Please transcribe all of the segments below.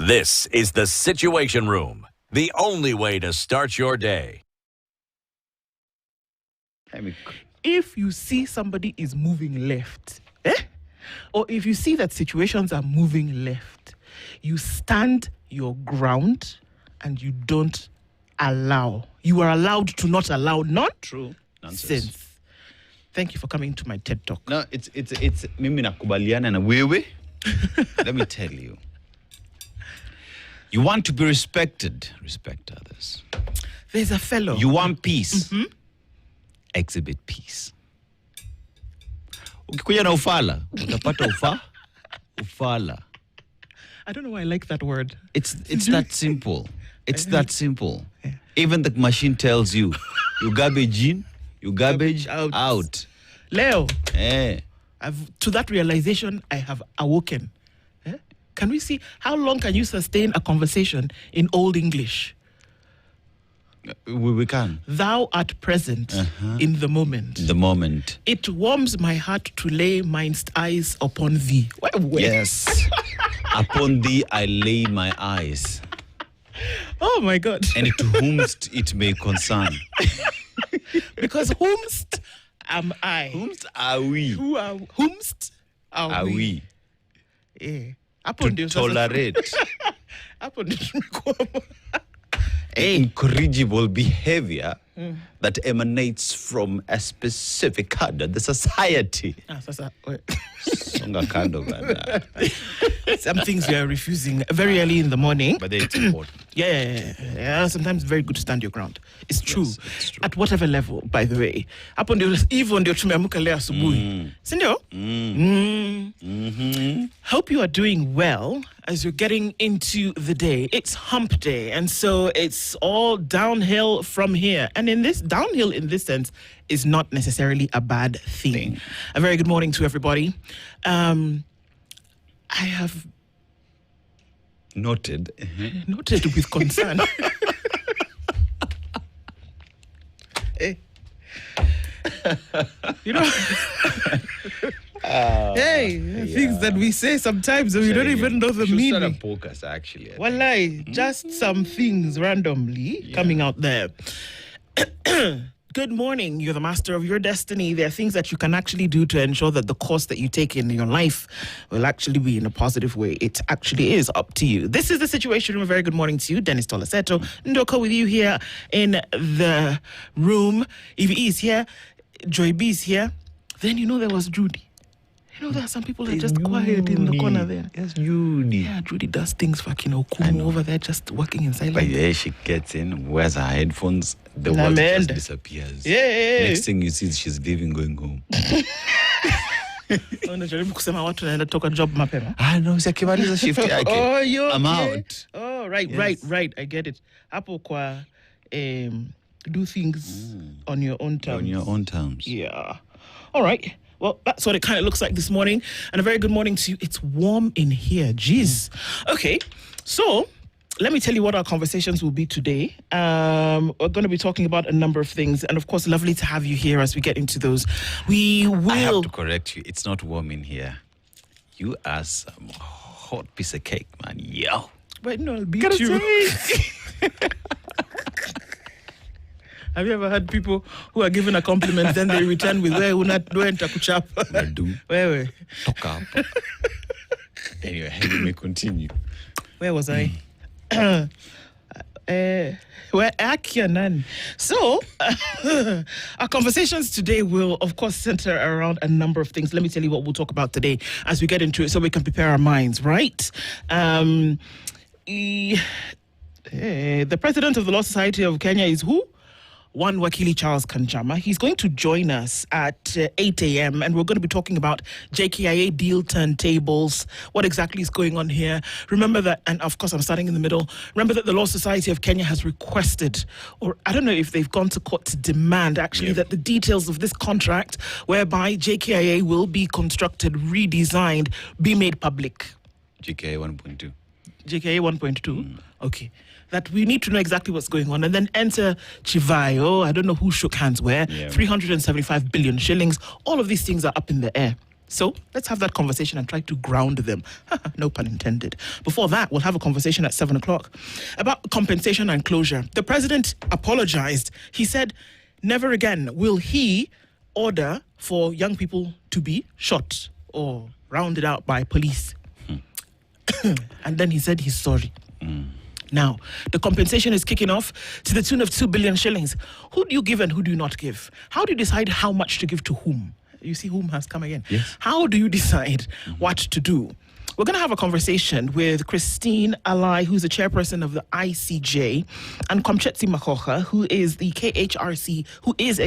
This is the Situation Room, the only way to start your day. If you see somebody is moving left, or if you see that situations are moving left, you stand your ground and you don't allow. You are allowed to not allow True. nonsense. Thank you for coming to my TED Talk. No, it's mimi nakubaliana na wewe. Let me tell you. You want to be respected, respect others. There's a fellow. You want peace. Exhibit peace. Ukikuja na ufala, utapata ufala. I don't know why I like that word. It's that simple. It's that simple. Yeah. Even the machine tells you, you garbage in, you garbage out. Leo, Eh. to that realization, I have awoken. Can we see how long can you sustain a conversation in Old English? We can. Thou art present in the moment. The moment. It warms my heart to lay mine eyes upon thee. Yes. Upon thee I lay my eyes. Oh my God. And to whomst it may concern. Because whomst am I? Whomst are we? Whomst are we? Yeah. To tolerate incorrigible behavior that emanates from a specific cadre, the society. Songa kando bana. Some things we are refusing very early in the morning. But it's important. Yeah. Sometimes it's very good to stand your ground. It's true. Yes, it's true. At whatever level, by the way. Hapo ndio even ndio tumeamka leo asubuhi. Si ndio? Hope you are doing well as you're getting into the day. It's hump day, and so it's all downhill from here. And in this downhill, in this sense, is not necessarily a bad thing. A very good morning to everybody. I have Noted. noted with concern. You know, things that we say sometimes and we don't even know the meaning. Should start a podcast, actually. Wallahi, just some things randomly coming out there. Good morning. You're the master of your destiny. There are things that you can actually do to ensure that the course that you take in your life will actually be in a positive way. It actually is up to you. This is the Situation Room. A very good morning to you. Dennis Tolaseto. Ndoka with you here in the room. Evie is here. Joy B is here. Then you know there was Judy. You know, there are some people that are just quiet in the corner there. Yes, Judy. Yeah, Judy does things fucking okumu over there, just working in silence. But yeah, she gets in, wears her headphones, the world just disappears. Yeah. Next thing you see, she's leaving, going home. Unajaribu kusema watu naenda toka job mapema. No, si akimaliza shift yake. Oh, I'm out. Oh, right. I get it. Hapo kwa do things on your own terms. On your own terms. Yeah. All right. Well, that's what it kind of looks like this morning. And a very good morning to you. It's warm in here. Jeez. Okay. So let me tell you what our conversations will be today. We're going to be talking about a number of things. And of course, lovely to have you here as we get into those. We will... I have to correct you. It's not warm in here. You are some hot piece of cake, man. Yo. But no, I'll beat you. Have you ever had people who are given a compliment, then they return with, wewe unaenda kuchapa? Nadu. Wewe. Toka hapa. Anyway, let me continue. Where was I? Where Akia nani? So, our conversations today will, of course, center around a number of things. Let me tell you what we'll talk about today as we get into it so we can prepare our minds, right? The president of the Law Society of Kenya is who? One Wakili Charles Kanjama. He's going to join us at 8 a.m. and we're going to be talking about JKIA deal turntables, what exactly is going on here. Remember that, and of course I'm starting in the middle, remember that the Law Society of Kenya has requested, or I don't know if they've gone to court to demand actually, that the details of this contract whereby JKIA will be constructed, redesigned, be made public. JKIA 1.2. JKIA 1.2? Okay. That we need to know exactly what's going on. And then enter Chivayo. I don't know who shook hands where. 375 billion shillings. All of these things are up in the air. So let's have that conversation and try to ground them. No pun intended. Before that, we'll have a conversation at 7 o'clock about compensation and closure. The president apologized. He said, never again will he order for young people to be shot or rounded out by police. And then he said he's sorry. Now, the compensation is kicking off to the tune of 2 billion shillings. Who do you give and who do you not give? How do you decide how much to give to whom? You see whom has come again. Yes. How do you decide what to do? We're going to have a conversation with Christine Alai, who's the chairperson of the ICJ, and Komchetsi Makoha, who is a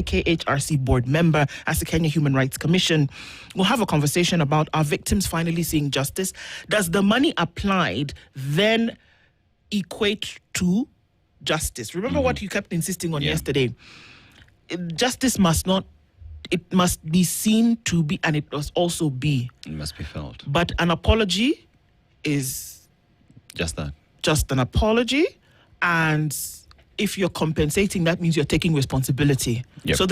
KHRC board member as the Kenya Human Rights Commission. We'll have a conversation about, are victims finally seeing justice? Does the money applied then equate to justice? Remember what you kept insisting on yesterday. Justice must be seen to be, and it must also be. It must be felt. But an apology is Just that. just an apology, and if you're compensating, that means you're taking responsibility. Yep. So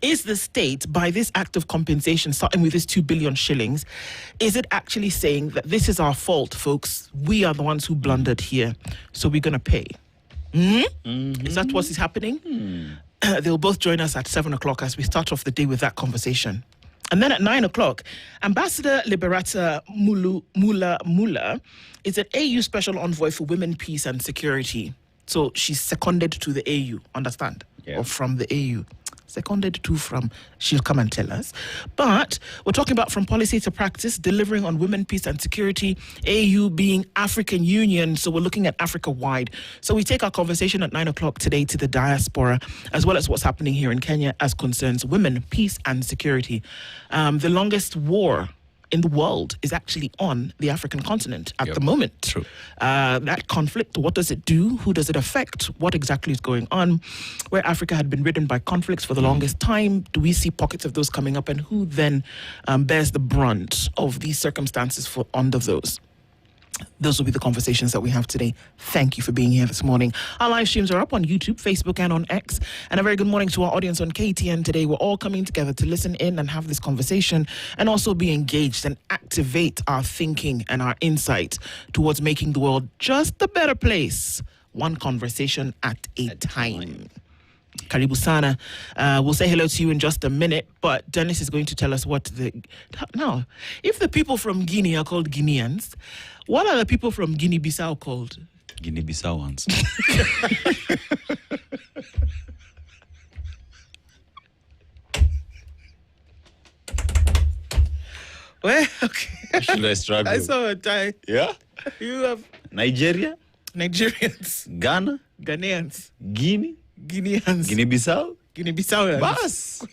is the state, by this act of compensation, starting with this 2 billion shillings, is it actually saying that this is our fault, folks? We are the ones who blundered here, so we're going to pay? Is that what is happening? They'll both join us at 7 o'clock as we start off the day with that conversation. And then at 9 o'clock, Ambassador Liberata Mula is an AU Special Envoy for Women, Peace and Security. So she's seconded to the AU, understand? Yeah. Or from the AU. Seconded to from, she'll come and tell us. But we're talking about from policy to practice, delivering on women, peace and security, AU being African Union. So we're looking at Africa-wide. So we take our conversation at 9 o'clock today to the diaspora, as well as what's happening here in Kenya as concerns women, peace and security. The longest war in the world is actually on the African continent at the moment. True. That conflict, what does it do? Who does it affect? What exactly is going on? Where Africa had been ridden by conflicts for the longest time, do we see pockets of those coming up? And who then bears the brunt of these circumstances for under those? Those will be the conversations that we have today. Thank you for being here this morning. Our live streams are up on YouTube, Facebook, and on X. And a very good morning to our audience on KTN today. We're all coming together to listen in and have this conversation and also be engaged and activate our thinking and our insight towards making the world just a better place, one conversation at a time. Karibu sana. We'll say hello to you in just a minute, but Dennis is going to tell us what now, if the people from Guinea are called Guineans, what are the people from Guinea-Bissau called? Guinea-Bissauans. Well, okay. Should I struggle? I saw a tie. Yeah? You have Nigeria? Nigerians, Ghana? Ghanaians, Guinea? Guineans, Guinea-Bissau? Guinea-Bissauans. Bas!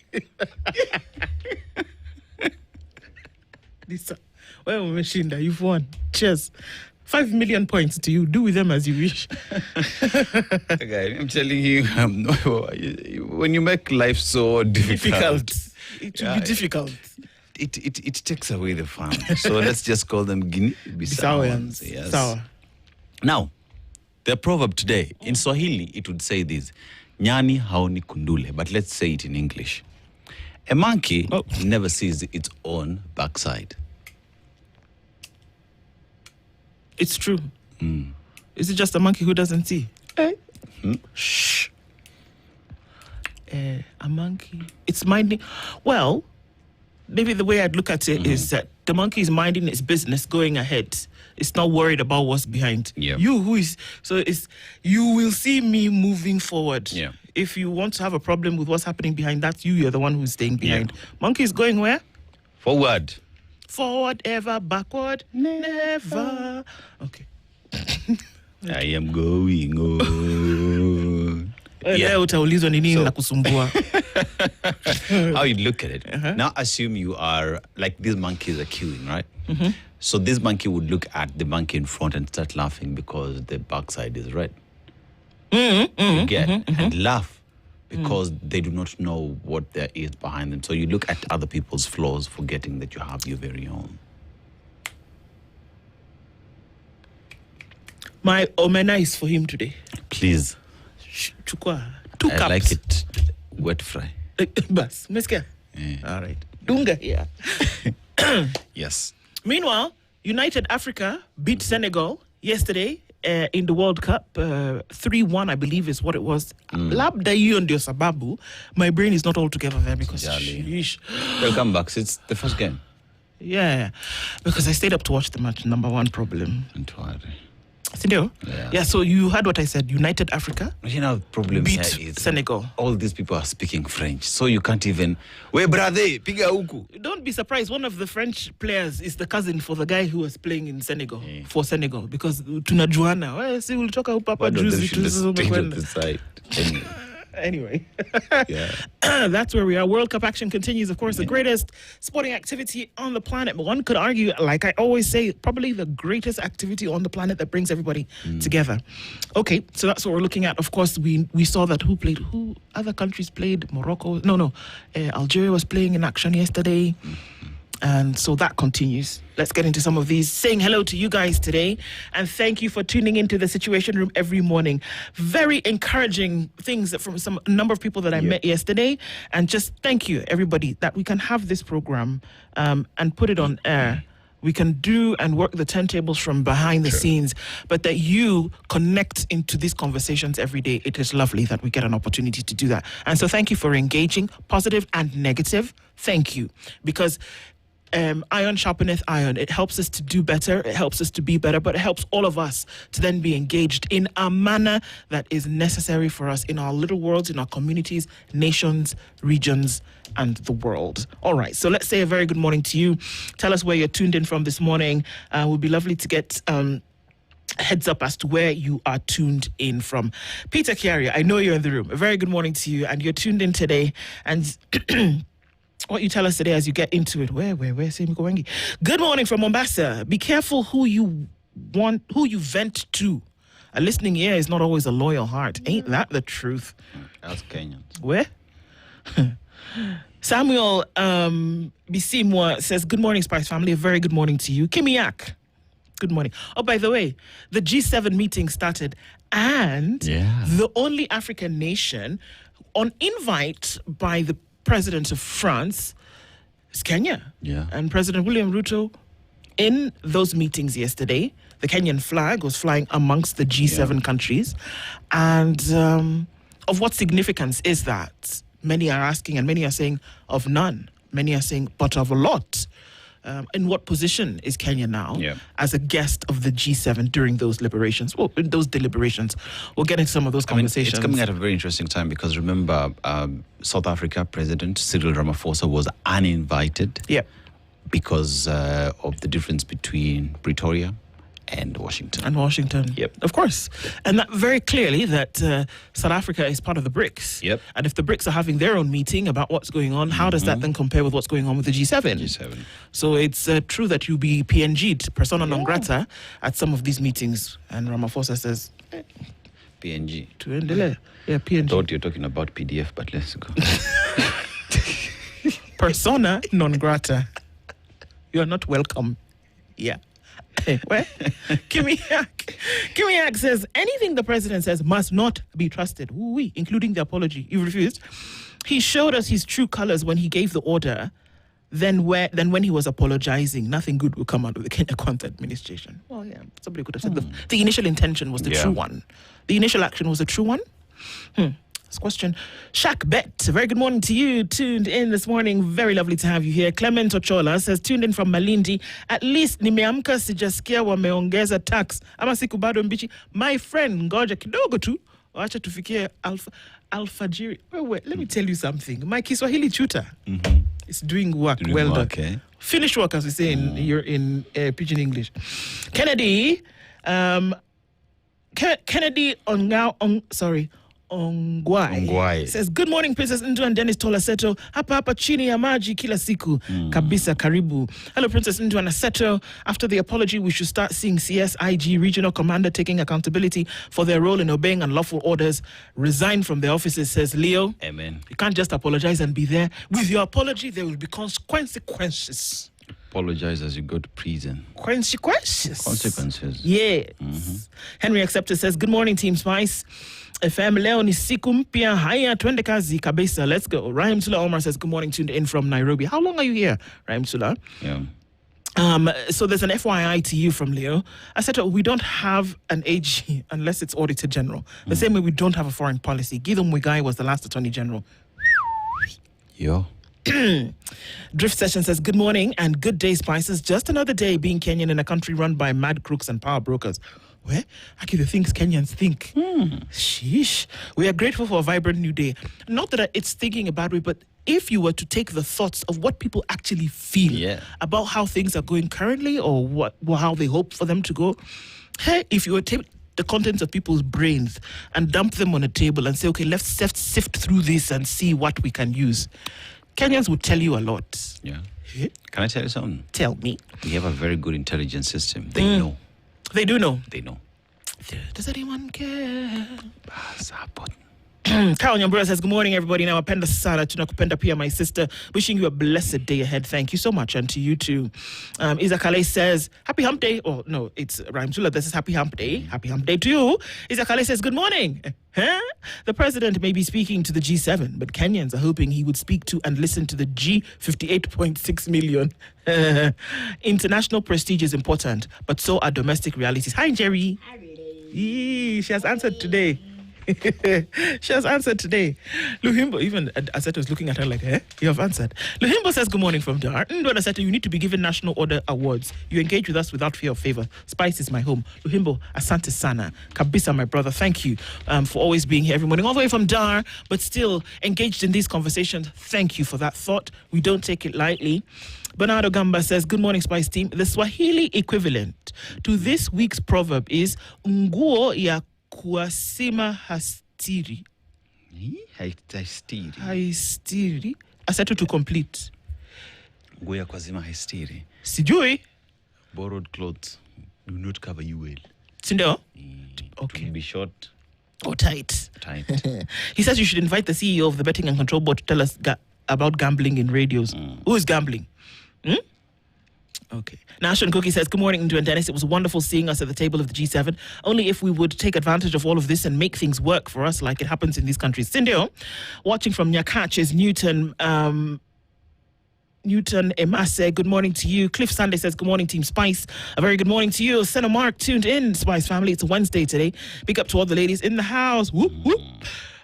Well, Meshinda, you've won. Cheers. 5 million points to you. Do with them as you wish. Okay, I'm telling you, when you make life so difficult. It should be difficult. It takes away the fun. So let's just call them Guinea-Bissauans. Yes. Sour. Now, the proverb today, in Swahili, it would say this, Nyani haoni kundule, but let's say it in English. A monkey never sees its own backside. It's true. Is it just a monkey who doesn't see? Shh. A monkey. It's minding. Well, maybe the way I'd look at it is that the monkey is minding its business, going ahead. It's not worried about what's behind. Yeah. You you will see me moving forward. Yeah. If you want to have a problem with what's happening behind that, you're the one who's staying behind. Yeah. Monkey is going where? Forward. Forward ever, backward never. Okay. I am going on. Leo utaulizwa ni nini na kusumbua. How you look at it. Now assume you are, like these monkeys are queuing, right? So this monkey would look at the monkey in front and start laughing because the backside is red. You get and laugh because they do not know what there is behind them. So you look at other people's flaws, forgetting that you have your very own. My omena is for him today. Please. Chukua. 2 cups. I like it wet fry. Bas, umesikia? Yeah. All right. Dunga here. Yes. Meanwhile, United Africa beat Senegal yesterday in the World Cup. 3-1, I believe, is what it was. Labda hiyo ndio sababu. My brain is not all together there because... sheesh. They'll come back. It's the first game. Yeah, because I stayed up to watch the match. Number one problem. Don't worry. Sindio? Yeah, so you heard what I said. United Africa the problem beat here is Senegal. All these people are speaking French, so you can't even... We brother, piga huku. Don't be surprised. One of the French players is the cousin for the guy who was playing in Senegal, for Senegal, because tunajuana. Si ulitoka upapa juzi tumekwenda. Anyway, that's where we are. World Cup action continues, of course, the greatest sporting activity on the planet. But one could argue, like I always say, probably the greatest activity on the planet that brings everybody together. Okay, so that's what we're looking at. Of course, we saw that who other countries played. Morocco, Algeria was playing in action yesterday. And so that continues. Let's get into some of these. Saying hello to you guys today. And thank you for tuning into the Situation Room every morning. Very encouraging things from a number of people that I met yesterday. And just thank you, everybody, that we can have this program and put it on air. We can do and work the turntables from behind the scenes, but that you connect into these conversations every day. It is lovely that we get an opportunity to do that. And so thank you for engaging, positive and negative. Thank you. Because iron sharpeneth iron. It helps us to do better. It helps us to be better, but it helps all of us to then be engaged in a manner that is necessary for us in our little worlds, in our communities, nations, regions, and the world. All right, so let's say a very good morning to you. Tell us where you're tuned in from this morning. It would be lovely to get heads up as to where you are tuned in from. Peter Chiaria, I know you're in the room. A very good morning to you, and you're tuned in today. And what you tell us today as you get into it. Where? Good morning from Mombasa. Be careful who you vent to. A listening ear is not always a loyal heart. Ain't that the truth? That's Kenyans. Where? Samuel Bisimwa says, good morning, Spice family. A very good morning to you. Kimiak. Good morning. Oh, by the way, the G7 meeting started, and the only African nation on invite by the President of France is Kenya. Yeah. And President William Ruto, in those meetings yesterday, the Kenyan flag was flying amongst the G7 countries. And of what significance is that? Many are asking, and many are saying of none. Many are saying, but of a lot. In what position is Kenya now as a guest of the G7 during those deliberations? Well, in those deliberations, we'll get into some of those conversations. It's coming at a very interesting time because remember, South Africa President Cyril Ramaphosa was uninvited because of the difference between Pretoria and Washington. Yep. Of course. And that very clearly that South Africa is part of the BRICS. Yep. And if the BRICS are having their own meeting about what's going on, how does that then compare with what's going on with the G7? So it's true that you'll be PNG'd, persona non grata, at some of these meetings. And Ramaphosa says... PNG. Yeah, PNG. I thought you were talking about PDF, but let's go. Persona non grata. You're not welcome. Yeah. Where? Kimiak says, anything the president says must not be trusted, including the apology. You refused. He showed us his true colors when he gave the order. Then when he was apologizing, nothing good would come out of the Kenya Kwanza administration. Well, yeah, somebody could have said the initial intention was the true one. The initial action was a true one. This question. Shaq Bet, very good morning to you. Tuned in this morning. Very lovely to have you here. Clement Ochola says, tuned in from Malindi. At least nimeamka sijasikia wameongeza tax. Ama siku bado mbichi. My friend, ngoja kidogo tu. Wacha tufikie alfajiri. Wait, let me tell you something. My Kiswahili tutor is doing work. Well done. Finished work, as we say in Pidgin English. Kennedy Ongwai says, good morning Princess Ndu and Dennis Tolaseto. Hapa chini ya maji kila siku. Kabisa karibu. Hello Princess Ndu and Aseto. After the apology, we should start seeing CSIG regional commander taking accountability for their role in obeying unlawful orders. Resign from their offices, says Leo. Amen. You can't just apologize and be there. With your apology, there will be consequences. Apologize as you go to prison. Consequences. Consequences. Yes. Henry Acceptor says, good morning, Team Spice. FM leo ni siku mpya. Haya, twende kazi kabisa. Let's go. Rahim Sula Omar says, good morning, tuned in from Nairobi. How long are you here, Rahim Sula? Yeah. So there's an FYI to you from Leo. I said, we don't have an AG unless it's Auditor General. The same way we don't have a foreign policy. Gideon Muigai was the last Attorney General. Yo. Drift Session says, good morning and good day, Spices. Just another day being Kenyan in a country run by mad crooks and power brokers. Where? Actually, the things Kenyans think. Sheesh. We are grateful for a vibrant new day. Not that it's thinking a bad way, but if you were to take the thoughts of what people actually feel about how things are going currently or how they hope for them to go, hey, if you were to take the contents of people's brains and dump them on a table and say, okay, let's sift through this and see what we can use, Kenyans would tell you a lot. Yeah. Can I tell you something? Tell me. We have a very good intelligence system. They know. They do know. They know. Does anyone care? Carol Nyambura says, good morning, everybody. Now, Apenda Sana, tunakupenda pia, my sister. Wishing you a blessed day ahead. Thank you so much. And to you too. Izakale says, happy hump day. Oh, no, it's Ramsula. This is happy hump day. Happy hump day to you. Izakale says, good morning. The president may be speaking to the G7, but Kenyans are hoping he would speak to and listen to the G58.6 million. International prestige is important, but so are domestic realities. Hi, Jerry. Hi, she has answered today. She has answered today. Luhimbo, even Aseto is looking at her like, you have answered. Luhimbo says, good morning from Dar. Ndwala Aseto, you need to be given National Order Awards. You engage with us without fear or favor. Spice is my home. Luhimbo, Asante Sana. Kabisa, my brother, thank you for always being here every morning, all the way from Dar, but still engaged in these conversations. Thank you for that thought. We don't take it lightly. Bernardo Gamba says, good morning, Spice team. The Swahili equivalent to this week's proverb is Nguo ya kuasima hastiri. Hastiri. Aseto to complete. Nguo ya kuasima hastiri. Sijui. Borrowed clothes do not cover you well. Sindio? Okay. To be short. Or tight. Tight. He says you should invite the CEO of the Betting and Control Board to tell us about gambling in radios. Who is gambling? Okay. Nash and Cookie says, good morning, Ndu and Dennis. It was wonderful seeing us at the table of the G7. Only if we would take advantage of all of this and make things work for us like it happens in these countries. Cindy, watching from Nyakach is Newton Emase, good morning to you. Cliff Sunday says, good morning, Team Spice. A very good morning to you. Senna Mark tuned in, Spice family. It's a Wednesday today. Big up to all the ladies in the house. Whoop, whoop.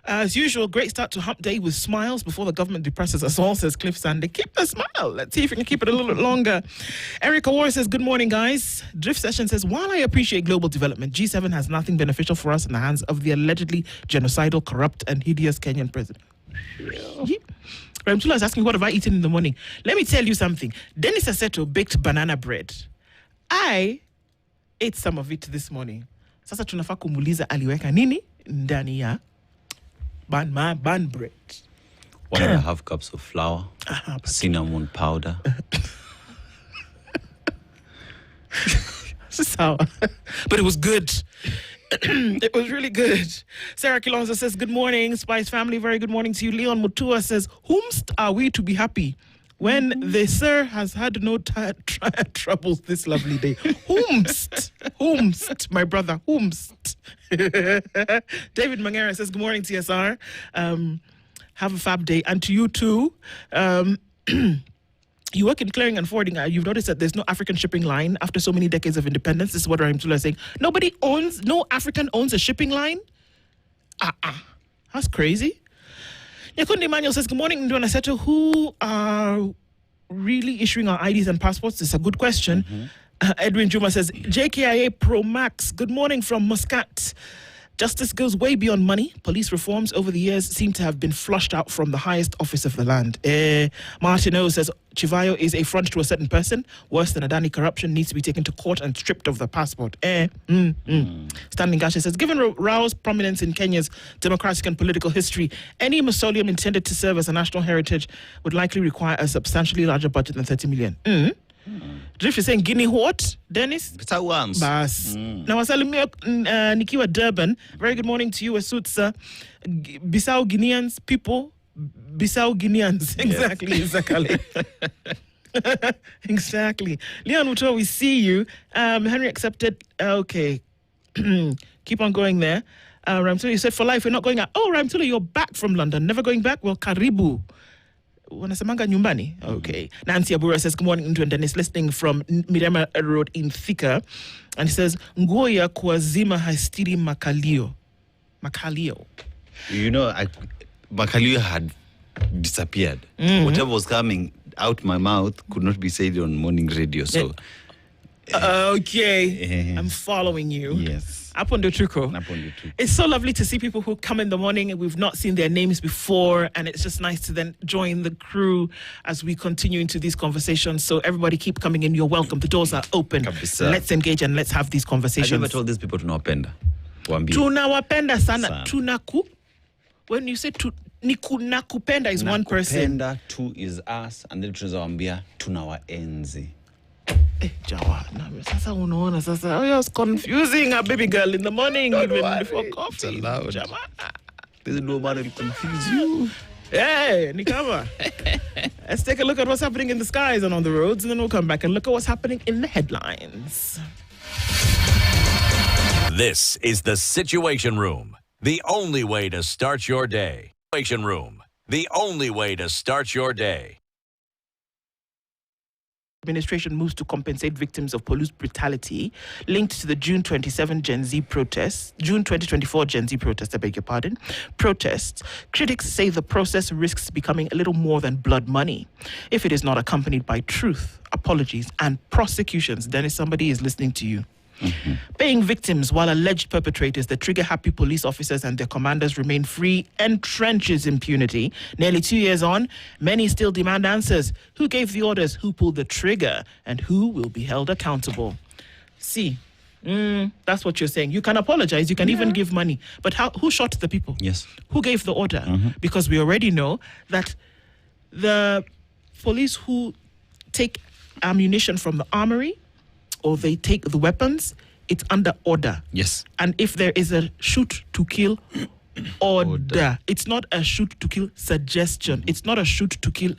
As usual, great start to hump day with smiles before the government depresses us all, says Cliff Sandy. Keep the smile. Let's see if we can keep it a little bit longer. Erica War says, good morning, guys. Drift Session says, while I appreciate global development, G7 has nothing beneficial for us in the hands of the allegedly genocidal, corrupt, and hideous Kenyan president. Ramtula is asking, what have I eaten in the morning? Let me tell you something. Dennis Aseto baked banana bread. I ate some of it this morning. Sasa tunafaa kumuuliza aliweka nini ndani ya bun bread. 1.5 cups of flour, cinnamon powder. Sour. But it was good. It was really good. Sarah Kilonzo says, good morning, Spice family. Very good morning to you. Leon Mutua says, whomst are we to be happy when the sir has had no troubles this lovely day? Whomst, my brother, whomst. David Mangera says, good morning, TSR. Have a fab day. And to you too. You work in clearing and forwarding. You've noticed that there's no African shipping line after so many decades of independence. This is what Rahim Tula is saying. No African owns a shipping line? That's crazy. Yakundi Emmanuel says, good morning, Ndwana Seto. Who are really issuing our IDs and passports? It's a good question. Edwin Juma says, JKIA Pro Max, good morning from Muscat. Justice goes way beyond money. Police reforms over the years seem to have been flushed out from the highest office of the land. Martin O says, Chivayo is a front to a certain person. Worse than Adani corruption, needs to be taken to court and stripped of the passport. Stanley Gasha says, given Rao's prominence in Kenya's democratic and political history, any mausoleum intended to serve as a national heritage would likely require a substantially larger budget than 30 million. Drift is saying, Guinea what, Dennis? Bas. Now, wasalimia nikiwa Durban. Very good morning to you, Asutsa. Bissau Guineans, people. Bissau Guineans. Exactly, exactly. Exactly. Leon Muto, we see you. Henry accepted. Okay. Keep on going there. Ramtula, you said for life, we're not going out. Oh, Ramtula, you're back from London. Never going back? Well, karibu. Wanasemanga nyumbani? Okay. Nancy Abura says, good morning, and is listening from Mombasa Road in Thika. And he says, Ngoya kuazima hastiri makalio. Makalio. You know, Makalio had disappeared. Whatever was coming out my mouth could not be said on morning radio. So, okay, I'm following you. Yes. Apondo Chuko. It's so lovely to see people who come in the morning and we've not seen their names before, and it's just nice to then join the crew as we continue into these conversations. So everybody keep coming in. You're welcome. The doors are open. Kabisa. Let's engage and let's have these conversations. Have you ever told these people tunawapenda? Tunawapenda sana. Tunaku. When you say nakupenda is one person. Nakupenda, two is us, and then tunawambia tunawaenzi. Jawa, sasa unaona sasa. Oh, it's confusing a baby girl in the morning, even before coffee. It's allowed. Jawa. There's no matter to confuse you. Hey, Nikama. Let's take a look at what's happening in the skies and on the roads, and then we'll come back and look at what's happening in the headlines. This is the Situation Room, the only way to start your day. Situation Room, the only way to start your day. Administration moves to compensate victims of police brutality linked to the June 27 Gen Z protests, June 2024 Gen Z protests, I beg your pardon, protests. Critics say the process risks becoming a little more than blood money if it is not accompanied by truth, apologies, and prosecutions. Then somebody is listening to you. Paying victims while alleged perpetrators, the trigger-happy police officers and their commanders remain free, entrenches impunity. Nearly 2 years on, many still demand answers. Who gave the orders? Who pulled the trigger? And who will be held accountable? See, that's what you're saying. You can apologize. You can even give money. But who shot the people? Yes. Who gave the order? Because we already know that the police who take ammunition from the armory or they take the weapons, it's under order. Yes. And if there is a shoot to kill order, it's not a shoot to kill suggestion. It's not a shoot to kill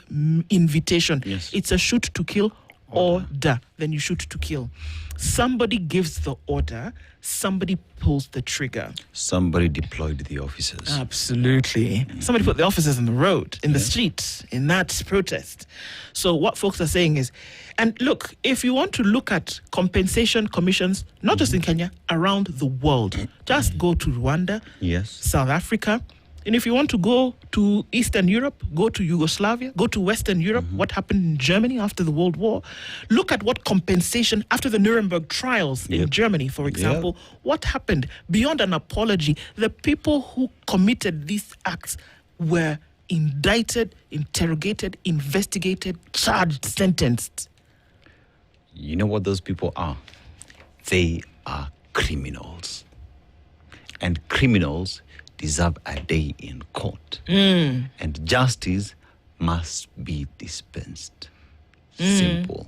invitation. Yes. It's a shoot to kill order. Then you shoot to kill. Somebody gives the order, somebody pulls the trigger. Somebody deployed the officers. Absolutely. Somebody put the officers on the road, in the street, in that protest. So what folks are saying is, and look, if you want to look at compensation commissions, not just in Kenya, around the world, just go to Rwanda, Yes. South Africa. And if you want to go to Eastern Europe, go to Yugoslavia, go to Western Europe, what happened in Germany after the World War, look at what compensation after the Nuremberg trials in Germany, for example, what happened beyond an apology. The people who committed these acts were indicted, interrogated, investigated, charged, sentenced. You know what those people are? They are criminals. And criminals deserve a day in court. And justice must be dispensed. Simple.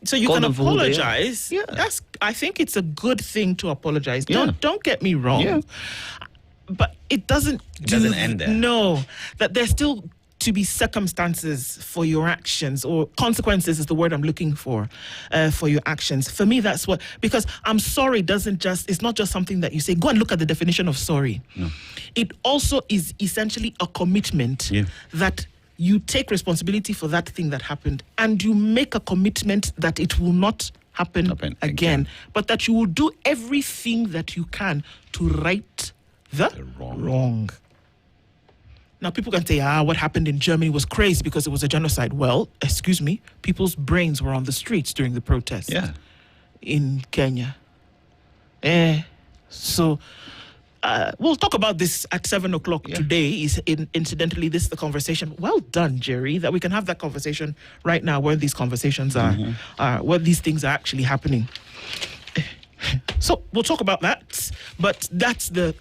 So you Call can them for who they are. apologize. Yeah. I think it's a good thing to apologize. Yeah. Don't get me wrong. Yeah. But it doesn't end there. No. That there's still to be circumstances for your actions, or consequences is the word I'm looking for your actions. For me, that's what, because I'm sorry it's not just something that you say, go and look at the definition of sorry. No. It also is essentially a commitment that you take responsibility for that thing that happened, and you make a commitment that it will not happen again, but that you will do everything that you can to right the wrong. Now, people can say, what happened in Germany was crazy because it was a genocide. Well, excuse me, people's brains were on the streets during the protests in Kenya. So we'll talk about this at 7 o'clock today. Incidentally, this is the conversation. Well done, Jerry, that we can have that conversation right now where these conversations are, where these things are actually happening. So we'll talk about that, but that's the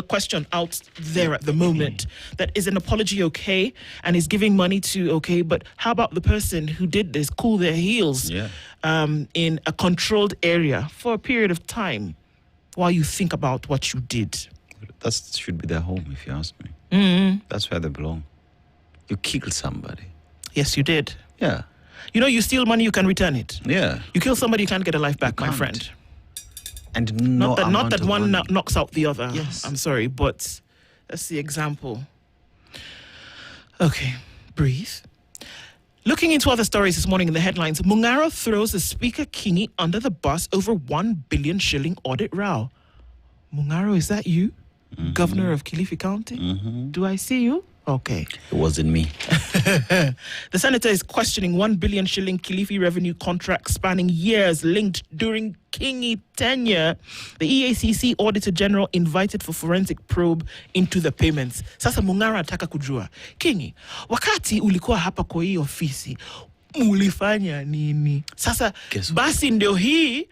question out there at the moment. That is an apology okay, and is giving money to okay, but how about the person who did this cool their heels in a controlled area for a period of time while you think about what you did? That should be their home, if you ask me. That's where they belong. You killed somebody. Yes, you did. Yeah. You know, you steal money, you can return it. Yeah. You kill somebody, you can't get a life back, my friend. And no not that one money. knocks out the other. Yes. I'm sorry, but that's the example. Okay, breathe. Looking into other stories this morning in the headlines, Mungaro throws the Speaker Kingi under the bus over 1 billion shilling audit row. Mungaro, is that you? Governor of Kilifi County? Do I see you? Okay. It wasn't me. The senator is questioning 1 billion shilling Kilifi revenue contract spanning years linked during Kingi tenure. The EACC Auditor General invited for forensic probe into the payments. Sasa Mungara ataka kujua. Kingi, wakati ulikuwa hapa kwa hii ofisi, mulifanya nini? Sasa basi ndio hii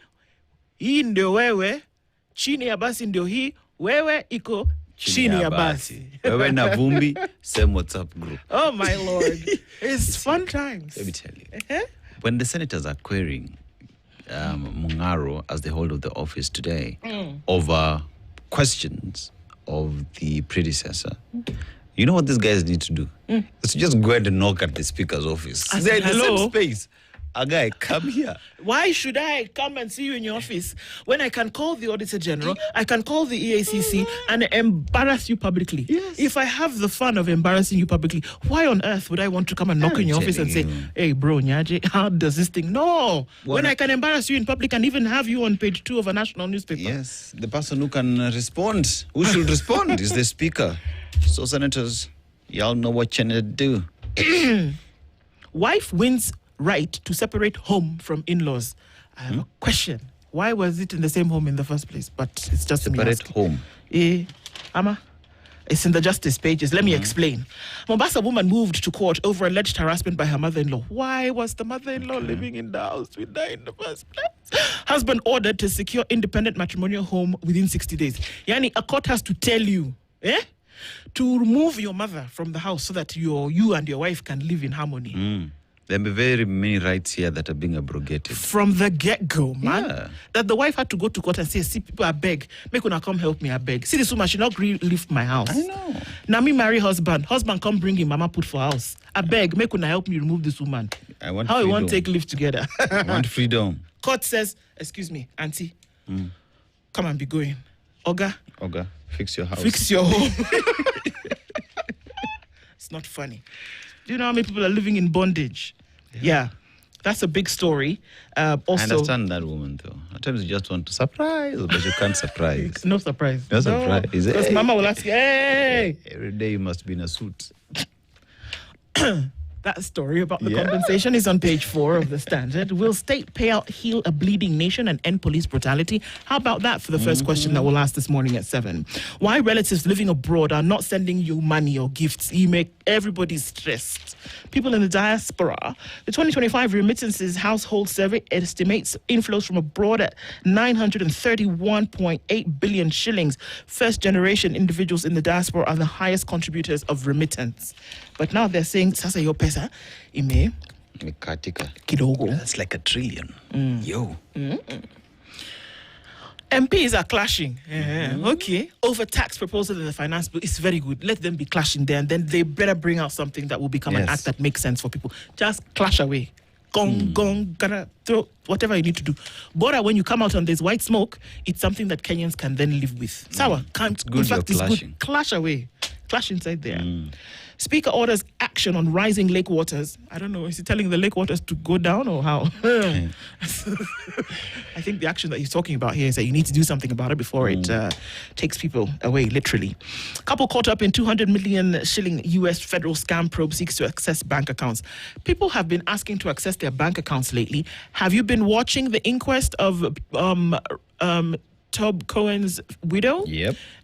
ndio wewe, chini ya basi ndio hii, wewe iko chini ya basi. Wewe na vumbi, same WhatsApp group. Oh my Lord. It's fun times. Let me tell you. When the senators are querying Mungaro as the holder of the office today over questions of the predecessor, you know what these guys need to do? It's just go ahead and knock at the speaker's office. They're in the same space. A guy, come here. Why should I come and see you in your office when I can call the Auditor General, I can call the EACC and embarrass you publicly? Yes. If I have the fun of embarrassing you publicly, why on earth would I want to come and knock in your office and say, hey, bro, Nyaje, how does this thing? No. When I can embarrass you in public and even have you on page 2 of a national newspaper. Yes, the person who can respond, who should respond is the speaker. So, senators, y'all know what you need to do. Wife wins right to separate home from in-laws. I have a question. Why was it in the same home in the first place? But it's just Separate home. Ama? It's in the justice pages. Let me explain. Mombasa woman moved to court over alleged harassment by her mother-in-law. Why was the mother-in-law living in the house with her in the first place? Husband ordered to secure independent matrimonial home within 60 days. Yani, a court has to tell you, to remove your mother from the house so that you and your wife can live in harmony. There may be very many rights here that are being abrogated. From the get-go, man. Yeah. That the wife had to go to court and say, see, people, I beg. Make una come help me, I beg. See, this woman, she not leave my house. I know. Now me marry husband. Husband come bring him, mama put for house. I beg, make una help me remove this woman. I want How freedom. we want take live together. I want freedom. Court says, excuse me, auntie, come and be going. Oga, Fix your house. fix your home. It's not funny. Do you know how many people are living in bondage? Yeah. That's a big story. Also, I understand that woman, though. At times you just want to surprise, but you can't surprise. No surprise. No surprise. Because mama will ask, hey! Every day you must be in a suit. That story about the compensation is on page 4 of the Standard. Will state payout heal a bleeding nation and end police brutality? How about that for the first question that we'll ask this morning at 7? Why relatives living abroad are not sending you money or gifts? You make everybody stressed. People in the diaspora. The 2025 Remittances Household Survey estimates inflows from abroad at 931.8 billion shillings. First generation individuals in the diaspora are the highest contributors of remittance. But now they're saying, sasa yo pesa, ime kidogo. That's like $1 trillion. Yo. MPs are clashing. Okay. Over tax proposal in the finance bill. It's very good. Let them be clashing there, and then they better bring out something that will become an act that makes sense for people. Just clash away. Gong, gotta throw whatever you need to do. But when you come out on this white smoke, it's something that Kenyans can then live with. Sawa, It's good in fact, you're it's clashing. good. Clash away. Clash inside there. Speaker orders action on rising lake waters. I don't know. Is he telling the lake waters to go down or how? I think the action that he's talking about here is that you need to do something about it before it takes people away, literally. Couple caught up in 200 million shilling US federal scam probe seeks to access bank accounts. People have been asking to access their bank accounts lately. Have you been watching the inquest of Tob Cohen's widow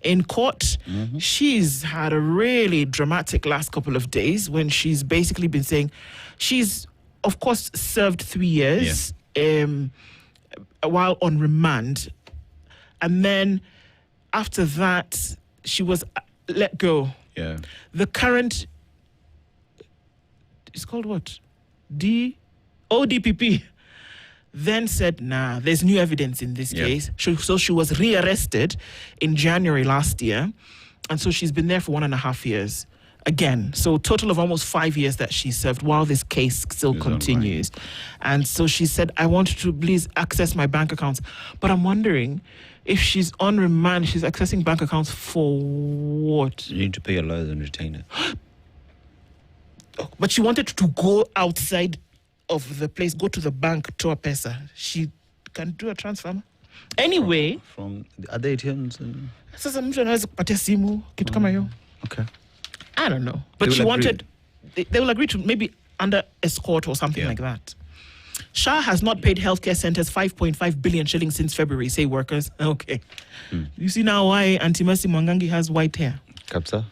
in court? She's had a really dramatic last couple of days when she's basically been saying she's, of course, served 3 years while on remand. And then after that, she was let go. Yeah. The current, it's called what? ODPP. Then said, nah, there's new evidence in this case. So she was rearrested in January last year. And so she's been there for 1.5 years. again. So total of almost 5 years that she served while this case still continues. And so she said, I want to please access my bank accounts. But I'm wondering if she's on remand, she's accessing bank accounts for what? You need to pay your lawyers and retainer. But she wanted to go outside of the place, go to the bank, to a pesa. She can do a transfer. Anyway. From the other ATMs? Sasa mtu anaweza kupatia simu, kitu kama hiyo. Okay. I don't know. But she wanted, they will agree to maybe under escort or something like that. Shah has not paid healthcare centers 5.5 billion shillings since February, say workers. Okay. You see now why Auntie Mercy Mwangangi has white hair. Kapsa?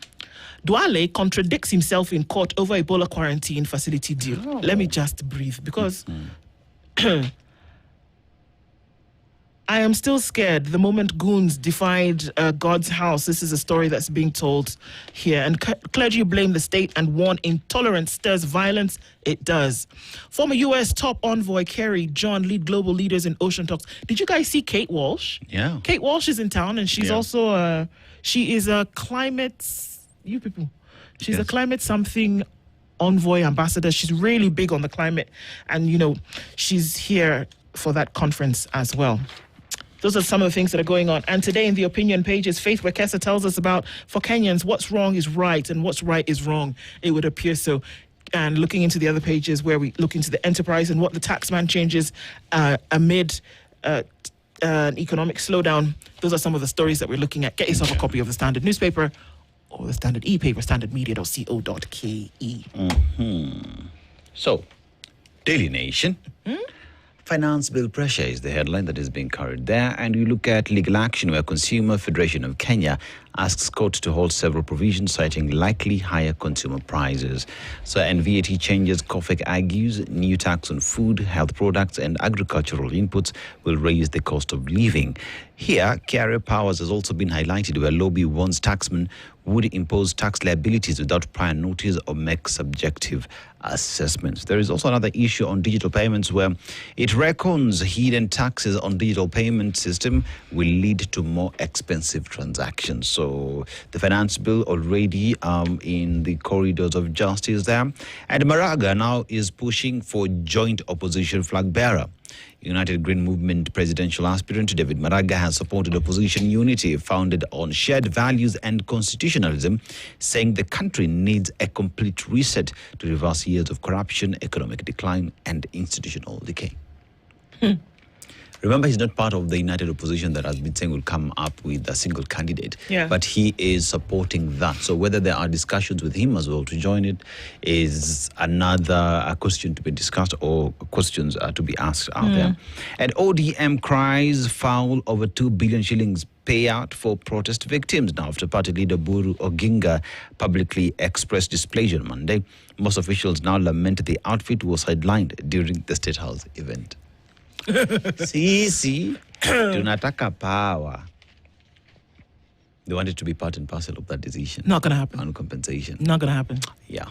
Duale contradicts himself in court over Ebola quarantine facility deal. Let me just breathe because I am still scared the moment goons defied God's house. This is a story that's being told here. And clergy blame the state and warn intolerance stirs violence. It does. Former U.S. top envoy Kerry John lead global leaders in ocean talks. Did you guys see Kate Walsh? Yeah. Kate Walsh is in town and she's also, she is a climate, you people, she's a climate something envoy ambassador. She's really big on the climate. And, you know, she's here for that conference as well. Those are some of the things that are going on. And today in the opinion pages, Faith Wekesa tells us about, for Kenyans, what's wrong is right and what's right is wrong. It would appear so. And looking into the other pages where we look into the enterprise and what the taxman changes amid an economic slowdown. Those are some of the stories that we're looking at. Get yourself a copy of the Standard newspaper or the Standard e-paper, standardmedia.co.ke. So, Daily Nation. Finance bill pressure is the headline that is being carried there. And you look at legal action where Consumer Federation of Kenya asks court to hold several provisions citing likely higher consumer prices. So NVAT changes, COFEC argues new tax on food, health products and agricultural inputs will raise the cost of living. Here, carrier powers has also been highlighted where lobby warns taxmen would impose tax liabilities without prior notice or make subjective assessments. There is also another issue on digital payments where it reckons hidden taxes on digital payment system will lead to more expensive transactions. So the finance bill already in the corridors of justice there. And Maraga now is pushing for joint opposition flag bearer. United Green Movement presidential aspirant David Maraga has supported opposition unity founded on shared values and constitutionalism, saying the country needs a complete reset to reverse years of corruption, economic decline, and institutional decay. Remember, he's not part of the united opposition that has been saying will come up with a single candidate. But he is supporting that. So whether there are discussions with him as well to join it is another question to be discussed or questions to be asked out there. And ODM cries foul over 2 billion shillings payout for protest victims now after party leader Buru Oginga publicly expressed displeasure on Monday. Most officials now lament the outfit was sidelined during the State House event. See, tunataka power. They wanted to be part and parcel of that decision. Not going to happen. On compensation. Not going to happen. Yeah.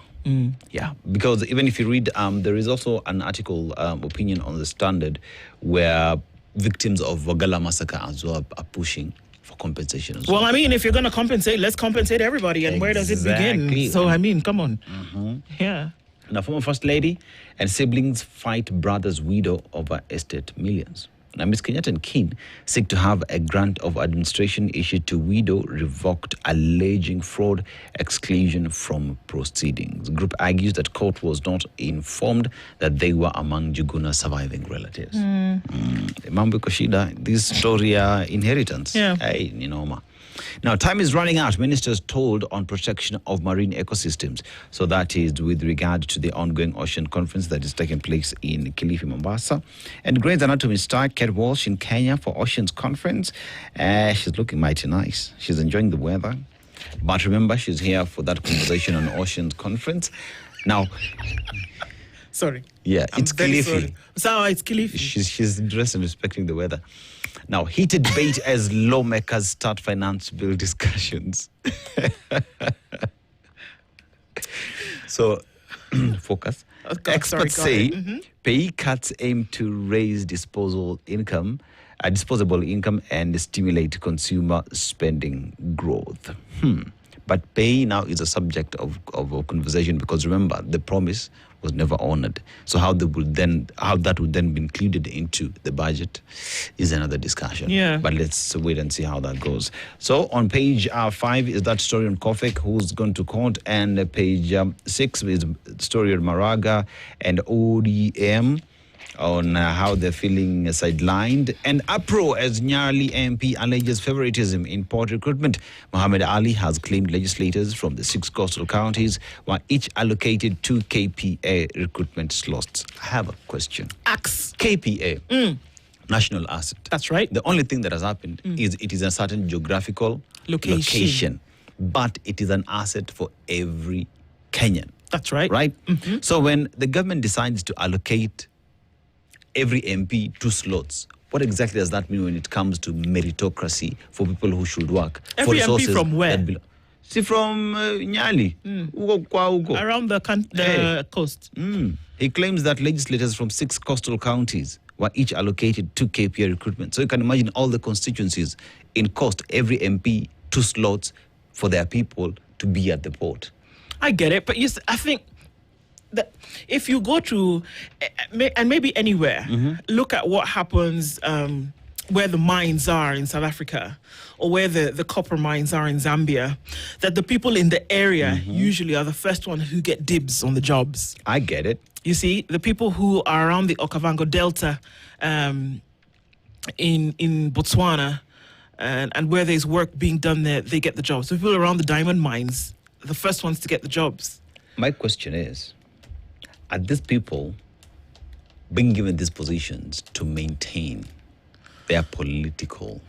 Yeah. Because even if you read, there is also an article, opinion on the Standard, where victims of Wagala massacre as well are pushing for compensation as well. Well, I mean, if you're going to compensate, let's compensate everybody. And where does it begin? So, I mean, come on. Yeah. Now, former First Lady and siblings fight brother's widow over estate millions. Now, Ms. Kenyatta and King seek to have a grant of administration issued to widow revoked, alleging fraud exclusion from proceedings. The group argues that court was not informed that they were among Juguna's surviving relatives. Mambo Koshida, this story inheritance. Hey, Ninoma. Now, time is running out. Ministers told on protection of marine ecosystems. So that is with regard to the ongoing ocean conference that is taking place in Kilifi, Mombasa. And Grey's Anatomy star Kate Walsh in Kenya for Oceans Conference. She's looking mighty nice. She's enjoying the weather. But remember, she's here for that conversation on Oceans Conference. Now... Sorry. Yeah, it's Kilifi. So it's Kilifi. She's dressed and respecting the weather. Now, heated debate as lawmakers start finance bill discussions. So, focus. Experts say pay cuts aim to raise disposable income and stimulate consumer spending growth. But pay now is a subject of conversation, because remember, the promise was never honored. So how that would then be included into the budget is another discussion. Yeah. But let's wait and see how that goes. So on page 5 is that story on Kofek, who's gone to court, and page 6 is the story on Maraga and ODM on how they're feeling sidelined. And APRO, as Nyali MP alleges favoritism in port recruitment. Mohammed Ali has claimed legislators from the 6 coastal counties were each allocated 2 KPA recruitment slots. I have a question. Axe. KPA, national asset. That's right. The only thing that has happened is it is a certain geographical location, but it is an asset for every Kenyan. That's right. Right? So when the government decides to allocate every MP 2 slots, what exactly does that mean when it comes to meritocracy for people who should work? Every for MP from where? See, from Nyali. Around the coast. He claims that legislators from 6 coastal counties were each allocated 2 KPA recruitment. So you can imagine all the constituencies in coast, every MP 2 slots for their people to be at the port. I get it, but I think that if you go to, and maybe anywhere, look at what happens where the mines are in South Africa, or where the copper mines are in Zambia, that the people in the area usually are the first one who get dibs on the jobs. I get it. You see, the people who are around the Okavango Delta in Botswana, and where there's work being done there, they get the jobs. So people around the diamond mines, the first ones to get the jobs. My question is, are these people being given these positions to maintain their political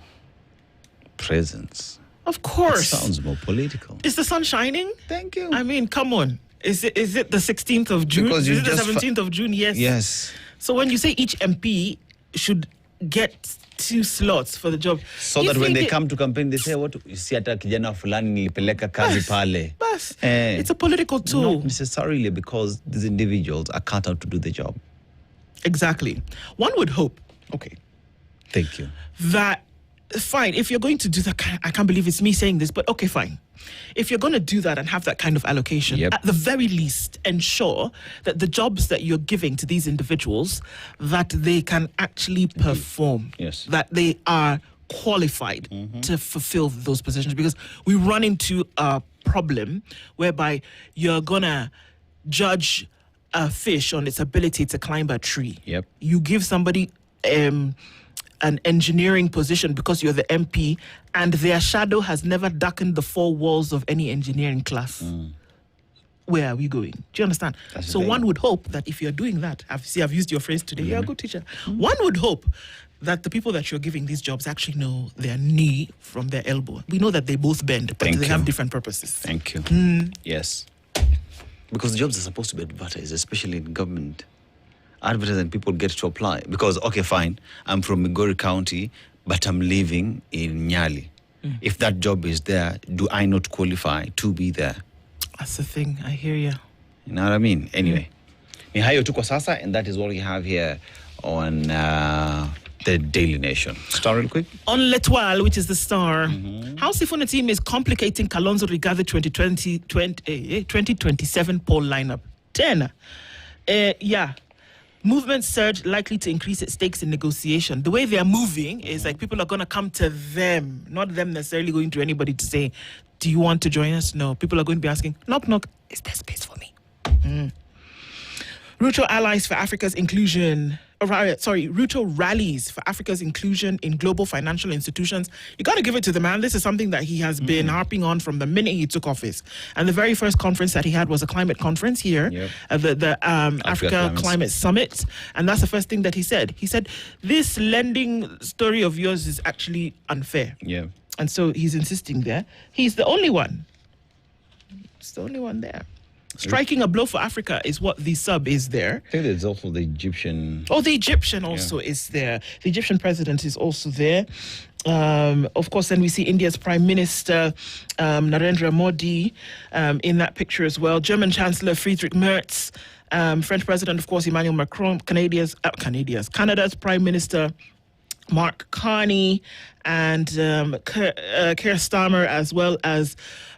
presence? Of course. It sounds more political. Is the sun shining? Thank you. I mean, come on. Is it the 16th of June? Because is it the 17th of June? Yes. Yes. So when you say each MP should get 2 slots for the job, so that when they come to campaign, they say, what? You see, ata kijana fulani nilipeleka kazi pale. Bas. It's a political tool. Not necessarily, because these individuals are cut out to do the job. Exactly. One would hope, okay. Thank you. That, fine, if you're going to do that, I can't believe it's me saying this, but okay, fine. If you're going to do that and have that kind of allocation, at the very least, ensure that the jobs that you're giving to these individuals, that they can actually perform. Yes. That they are qualified to fulfill those positions. Because we run into a problem whereby you're going to judge a fish on its ability to climb a tree. Yep. You give somebody an engineering position because you're the MP, and their shadow has never darkened the 4 walls of any engineering class. Where are we going? Do you understand? So one would hope that if you're doing that, I've used your phrase today, you're a good teacher. One would hope that the people that you're giving these jobs actually know their knee from their elbow. We know that they both bend, but they have different purposes. Thank you. Yes. Because the jobs are supposed to be advertised, especially in government. Advertised and people get to apply. Because, okay, fine, I'm from Migori County, but I'm living in Nyali. If that job is there, do I not qualify to be there? That's the thing. I hear you. You know what I mean? Anyway, ni hayo tu kwa sasa, and that is what we have here on the Daily Nation. Star real quick. On L'Etoile, which is the Star, how Sifuna team is complicating Kalonzo Rigathi 2027 poll lineup. 10. Movement surge likely to increase its stakes in negotiation. The way they are moving is like people are going to come to them, not them necessarily going to anybody to say, do you want to join us? No. People are going to be asking, knock, knock, is there space for me? Ruto allies for Africa's inclusion. Ruto rallies for Africa's inclusion in global financial institutions. You got to give it to the man. This is something that he has been harping on from the minute he took office. And the very first conference that he had was a climate conference here, the Africa Climate Summit. And that's the first thing that he said. He said, this lending story of yours is actually unfair. Yeah. And so he's insisting there. He's the only one. He's the only one there. Striking a blow for Africa is what the sub is there. I think there's also the Egyptian. Oh, the Egyptian also is there. The Egyptian president is also there. Of course, then we see India's Prime Minister, Narendra Modi, in that picture as well. German Chancellor Friedrich Merz. French President, of course, Emmanuel Macron. Canada's Prime Minister, Mark Carney and Keir Starmer, as well as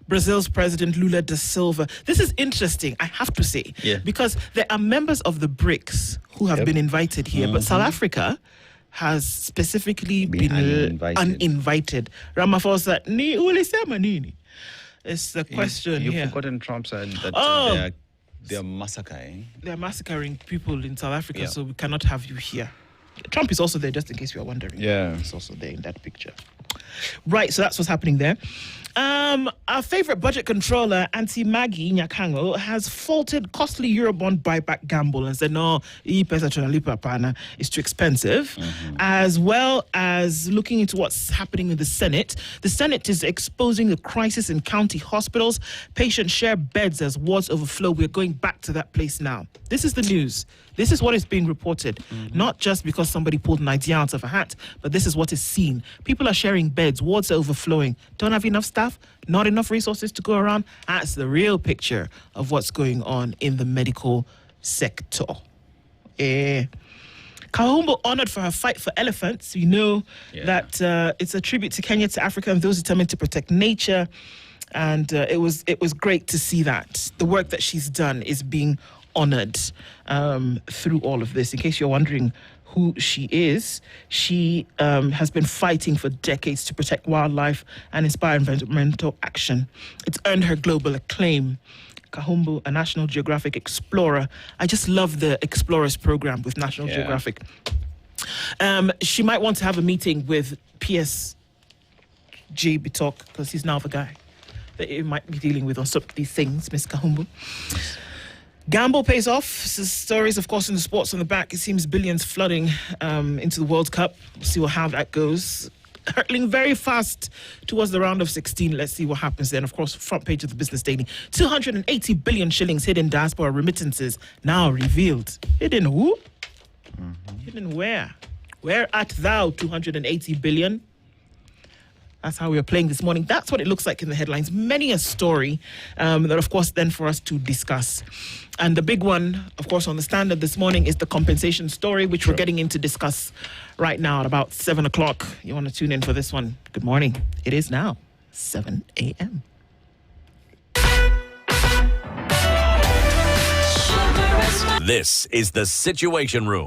Brazil's President Lula da Silva. This is interesting, I have to say, because there are members of the BRICS who have been invited here, but South Africa has specifically been uninvited. Ramaphosa, ni ulisema nini? It's the question You've here. forgotten Trump said that they're massacring. They're massacring people in South Africa, so we cannot have you here. Trump is also there, just in case you are wondering. Yeah. He's also there in that picture. Right, so that's what's happening there. Our favorite budget controller, Auntie Maggie Nyakango, has faulted costly Eurobond buyback gamble and said, no, it's too expensive. As well as looking into what's happening in the Senate. The Senate is exposing the crisis in county hospitals. Patients share beds as wards overflow. We're going back to that place now. This is the news. This is what is being reported. Not just because somebody pulled an idea out of a hat, but this is what is seen. People are sharing beds, wards are overflowing. Don't have enough staff, not enough resources to go around. That's the real picture of what's going on in the medical sector. Kahumbo honored for her fight for elephants. You know that it's a tribute to Kenya, to Africa, and those determined to protect nature. And it was great to see that. The work that she's done is being honored through all of this. In case you're wondering who she is, she has been fighting for decades to protect wildlife and inspire environmental action. It's earned her global acclaim. Kahumbu, a National Geographic explorer. I just love the Explorers program with National Geographic. She might want to have a meeting with PSG Bitok, because he's now the guy that you might be dealing with on some of these things, Miss Kahumbu. Gamble pays off. Stories, of course, in the sports on the back. It seems billions flooding into the World Cup. We'll see how that goes. Hurtling very fast towards the round of 16. Let's see what happens then. Of course, front page of the Business Daily. 280 billion shillings hidden diaspora remittances now revealed. Hidden who? Hidden where? Where art thou, 280 billion? That's how we are playing this morning. That's what it looks like in the headlines. Many a story that, of course, then for us to discuss. And the big one, of course, on the Standard this morning is the compensation story, which we're getting in to discuss right now at about 7 o'clock. You want to tune in for this one. Good morning. It is now 7 a.m. This is the Situation Room.